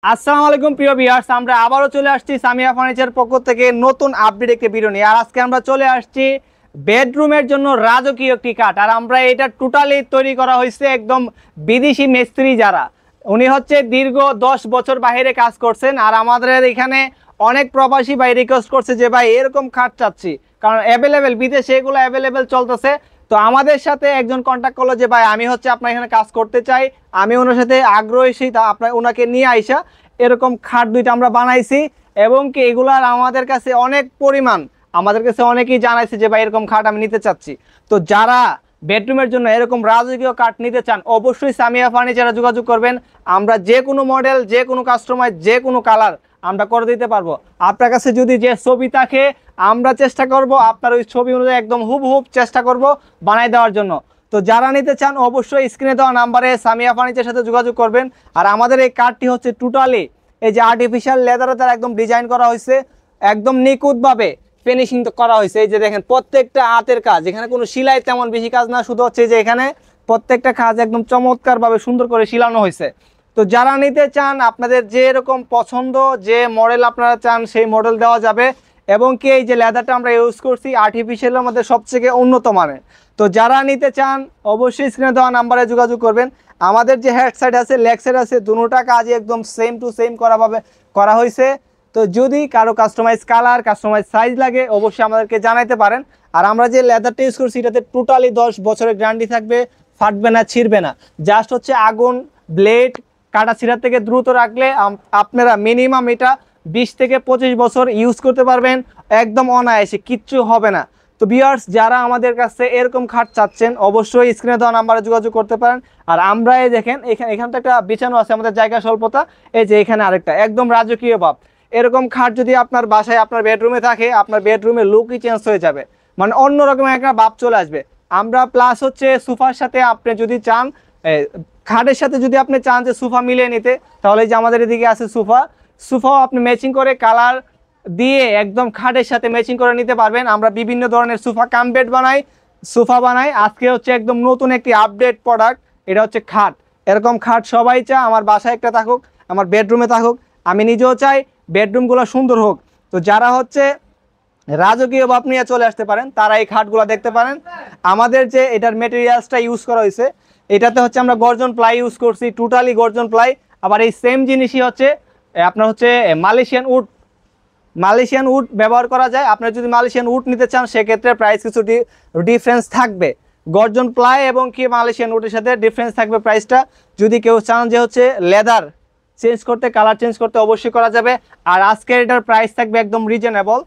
আসসালামু আলাইকুম প্রিয় ভিউয়ার্স, আমরা আবারও চলে আসছি সামিয়া ফার্নিচার পক্ষ থেকে নতুন আপডেট একটি ভিডিও নিয়ে। আর আজকে আমরা চলে আসছি বেডরুমের জন্য রাজকীয় একটি কাঠ। আর আমরা এটা টোটালি তৈরি করা হয়েছে একদম বিদেশি মিস্ত্রি যারা, উনি হচ্ছে দীর্ঘ 10 বছর বাইরে কাজ করছেন। আর আমাদের এখানে অনেক প্রবাসী ভাই রিকোয়েস্ট করছে যে ভাই এরকম খাট চাচ্ছি, কারণ অ্যাভেলেবেল বিদেশে এগুলো অ্যাভেলেবেল চলতেছে। তো আমাদের সাথে একজন কন্ট্যাক্ট করলো যে ভাই আমি হচ্ছে আপনার এখানে কাজ করতে চাই, আমি ওনার সাথে আগ্রহী, তা আপনার ওনাকে নিয়ে আইসা এরকম খাট দুইটা আমরা বানাইছি। এবং কি এগুলার আমাদের কাছে অনেক পরিমাণ, আমাদের কাছে অনেকেই জানাইছে যে ভাই এরকম খাট আমি নিতে চাচ্ছি। তো যারা বেডরুমের জন্য এরকম রাজকীয় কাঠ নিতে চান অবশ্যই সামিয়া ফার্নিচারে যোগাযোগ করবেন। আমরা যে কোনো মডেল, যে কোনো কাস্টমাইজ, যে কোনো কালার আমরা করে দিতে পারবো। আপনার কাছে যদি যে ছবি থাকে আমরা চেষ্টা করব আপনার ওই ছবি অনুযায়ী একদম হুবহুব চেষ্টা করব বানাই দেওয়ার জন্য। তো যারা নিতে চান অবশ্যই স্ক্রিনে দেওয়া নাম্বারে সামিয়া ফার্নিচারের সাথে যোগাযোগ করবেন। আর আমাদের এই কাঠটি হচ্ছে টোটালি এই যে আর্টিফিশিয়াল লেদারে তার একদম ডিজাইন করা হয়েছে, একদম নিখুঁতভাবে ফিনিশিং করা হয়েছে। এই যে দেখেন প্রত্যেকটা হাতের কাজ, এখানে কোনো সেলাই তেমন বেশি কাজ না, শুধু হচ্ছে যে এখানে প্রত্যেকটা কাজ একদম চমৎকারভাবে সুন্দর করে শিলানো হয়েছে। তো যারা নিতে চান আপনাদের যে এরকম পছন্দ, যে মডেল আপনারা চান সেই মডেল দেওয়া যাবে। এবং কি এই যে লেদারটা আমরা ইউজ করছি আর্টিফিশিয়ালের মধ্যে সবথেকে উন্নত মানের। তো যারা নিতে চান অবশ্যই স্ক্রিনে দেওয়া নাম্বারে যোগাযোগ করবেন। আমাদের যে হেড সাইড আছে, লেগ সাইড আছে, দুটোটা কাজই একদম সেম টু সেম করা হয়েছে। তো যদি কারো কাস্টমাইজ কালার, কাস্টমাইজ সাইজ লাগে অবশ্যই আমাদেরকে জানাইতে পারেন। আর আমরা যে লেদারটা ইউজ করছি এটাতে টোটালি 10 বছরের গ্যারান্টি থাকবে, ফাটবে না, ছিঁড়বে না। জাস্ট হচ্ছে আগুন, ব্লেড, কাটা ছিঁড়ার থেকে দ্রুত রাখলে আপনারা মিনিমাম এটা 20 থেকে 25 বছর ইউজ করতে পারবেন, একদম অনায়াসে, কিচ্ছু হবে না। তো ভিউয়ার্স, যারা আমাদের কাছে এরকম খাট চাচ্ছেন অবশ্যই স্ক্রিনে দেওয়া নাম্বারে যোগাযোগ করতে পারেন। আর আমরা এই দেখেন এখানে তো একটা বিছানো আছে, আমাদের জায়গা স্বল্পতা, এই যে এখানে আরেকটা একদম রাজকীয় ভাব। এরকম খাট যদি আপনার বাসায়, আপনার বেডরুমে থাকে, আপনার বেডরুমের লুকই চেঞ্জ হয়ে যাবে, মানে অন্যরকম একটা ভাব চলে আসবে। আমরা প্লাস হচ্ছে সোফার সাথে আপনি যদি চান, খাটের সাথে যদি আপনি চান যে সোফা মিলিয়ে নিতে, তাহলে যে আমাদের এদিকে আছে সোফাও আপনি ম্যাচিং করে কালার দিয়ে একদম খাটের সাথে ম্যাচিং করে নিতে পারবেন। আমরা বিভিন্ন ধরনের সোফা কাম বেড বানাই, সোফা বানাই। আজকে হচ্ছে একদম নতুন একটি আপডেট প্রোডাক্ট, এটা হচ্ছে খাট। এরকম খাট সবাই চায় আমার বাসায় একটা থাকুক, আমার বেডরুমে থাকুক, আমি নিজেও চাই বেডরুমগুলো সুন্দর হোক। তো যারা হচ্ছে রাজকীয় ভাব নিয়ে চলে আসতে পারেন তারা এই খাটগুলো দেখতে পারেন। আমাদের যে এটার মেটেরিয়ালসটা ইউজ করা হয়েছে এটাতে হচ্ছে আমরা গর্জন প্লাই ইউজ করছি, টোটালি গর্জন প্লাই। আবার এই সেম জিনিসই হচ্ছে আপনার হচ্ছে মালয়েশিয়ান উড ব্যবহার করা যায়। আপনার যদি মালয়েশিয়ান উড নিতে চান সেক্ষেত্রে প্রাইস কিছু ডিফারেন্স থাকবে। গর্জন প্লাই এবং কি মালয়েশিয়ান উডের সাথে ডিফারেন্স থাকবে প্রাইসটা। যদি কেউ চান যে হচ্ছে লেদার চেঞ্জ করতে, কালার চেঞ্জ করতে অবশ্যই করা যাবে। আর আজকের এটার প্রাইস থাকবে একদম রিজনেবল।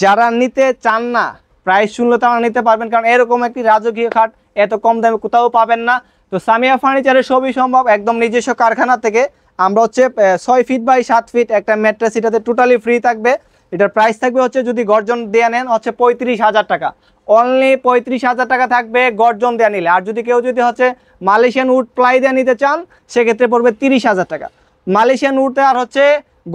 যারা নিতে চান না প্রাইস শুনলে তারা নিতে পারবেন, কারণ এরকম একটি রাজকীয় খাট এত কম দামে কোথাও পাবেন না। তো সামিয়া ফার্নিচারের সবই সম্ভব একদম নিজস্ব কারখানা থেকে। আমরা হচ্ছে 6 ফিট বাই 7 ফিট একটা ম্যাট্রেস এটাতে টোটালি ফ্রি থাকবে। এটার প্রাইস থাকবে হচ্ছে যদি গর্জন দেয়া নেন হচ্ছে 35,000 টাকা, অনলি 35,000 টাকা থাকবে গর্জন দেয়া নিলে। আর যদি কেউ হচ্ছে মালয়েশিয়ান উড প্লাই দেয়া নিতে চান সেক্ষেত্রে পড়বে 30,000 টাকা। মালয়েশিয়ান উড আর হচ্ছে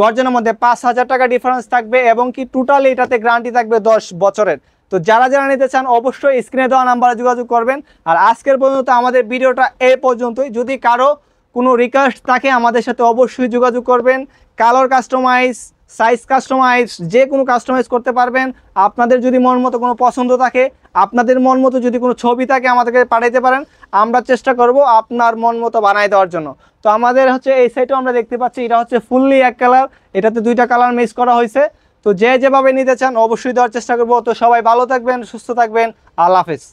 গর্জনের মধ্যে 5,000 টাকা ডিফারেন্স থাকবে। এবং কি টোটালি এটাতে গ্যারান্টি থাকবে 10 বছরের। তো যারা নিতে চান অবশ্যই স্ক্রিনে দেওয়া নাম্বারে যোগাযোগ করবেন। আর আজকের পর্যন্ত আমাদের ভিডিওটা এই পর্যন্তই। যদি কারো কোনো রিকোয়েস্ট থাকে আমাদের সাথে অবশ্যই যোগাযোগ করবেন। কালার কাস্টমাইজ, সাইজ কাস্টমাইজ, যে কোনো কাস্টমাইজ করতে পারবেন। আপনাদের যদি মন মতো কোনো পছন্দ থাকে, আপনাদের মন মতো যদি কোনো ছবি থাকে আমাদেরকে পাঠাইতে পারেন, আমরা চেষ্টা করব আপনার মন মতো বানাই দেওয়ার জন্য। তো আমাদের হচ্ছে এই সাইডও আমরা দেখতে পাচ্ছি এটা হচ্ছে ফুললি এক কালার, এটাতে 2টা কালার মিক্স করা হয়েছে। তো যে যেভাবে নিতে চান অবশ্যই দেওয়ার চেষ্টা করবো। তো সবাই ভালো থাকবেন, সুস্থ থাকবেন, আল্লাহ হাফেজ।